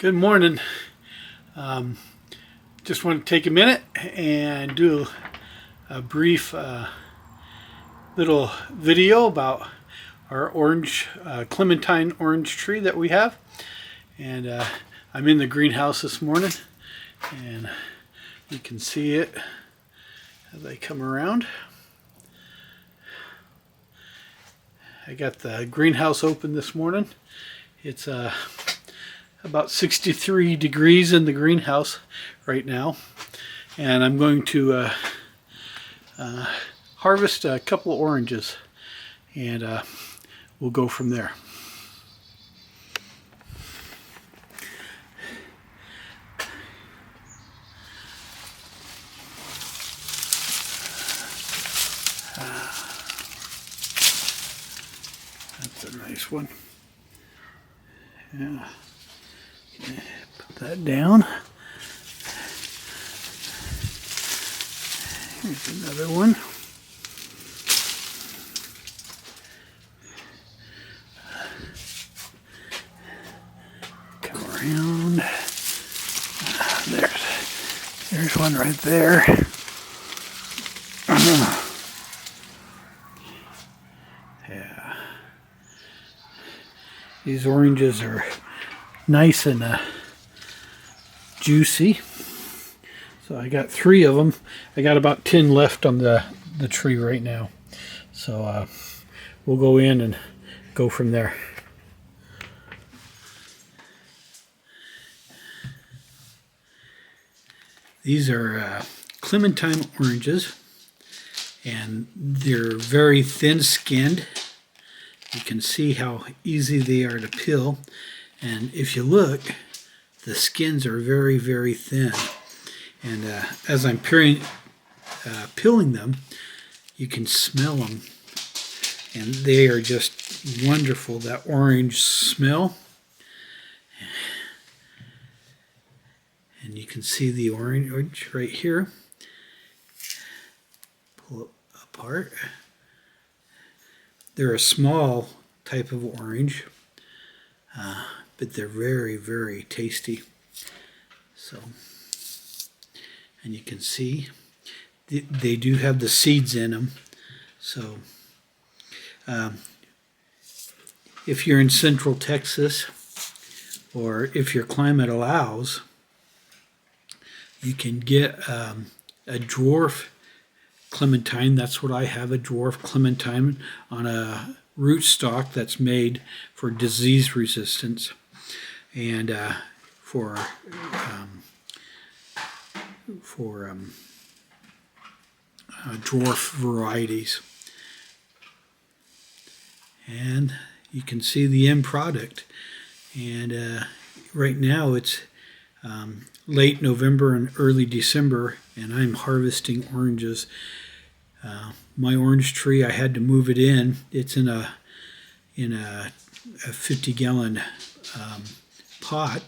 Good morning. Just want to take a minute and do a brief little video about our orange clementine orange tree that we have. And I'm in the greenhouse this morning, and you can see it as I come around. I got the greenhouse open this morning. It's about 63 degrees in the greenhouse right now, and I'm going to harvest a couple of oranges, and we'll go from there. That's a nice one. Yeah. Okay, put that down. Here's another one. Come around. There's one right there. Yeah. These oranges are nice and juicy. So I got 3 of them. I got about 10 left on the tree right now. So we'll go in and go from there. These are clementine oranges, and they're very thin-skinned. You can see how easy they are to peel. And if you look, the skins are very, very thin. And as I'm peeling them, you can smell them. And they are just wonderful, that orange smell. And you can see the orange right here. Pull it apart. They're a small type of orange. But they're very, very tasty. So, and you can see they do have the seeds in them. So, if you're in Central Texas, or if your climate allows, you can get a dwarf clementine. That's what I have, a dwarf clementine on a rootstock that's made for disease resistance and for dwarf varieties. And you can see the end product. And right now it's late November and early December, and I'm harvesting oranges. My orange tree, I had to move it in. It's in a 50-gallon pot,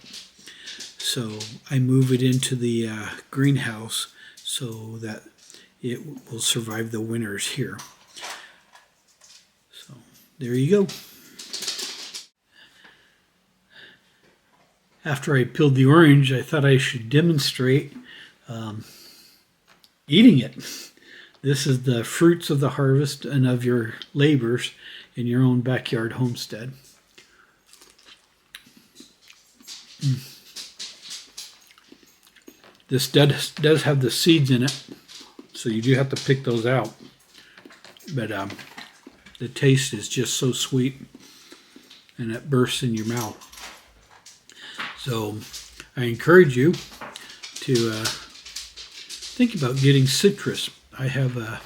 so I move it into the greenhouse so that it will survive the winters here. So there you go. After I peeled the orange, I thought I should demonstrate eating it. This is the fruits of the harvest and of your labors in your own backyard homestead. This does have the seeds in it, so you do have to pick those out. But the taste is just so sweet, and it bursts in your mouth. So I encourage you to think about getting citrus. I have a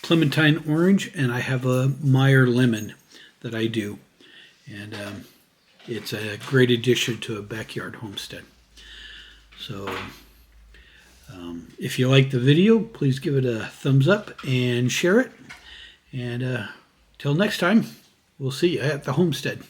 clementine orange, and I have a Meyer lemon that I do. And it's a great addition to a backyard homestead. So if you like the video, please give it a thumbs up and share it. And till next time, we'll see you at the homestead.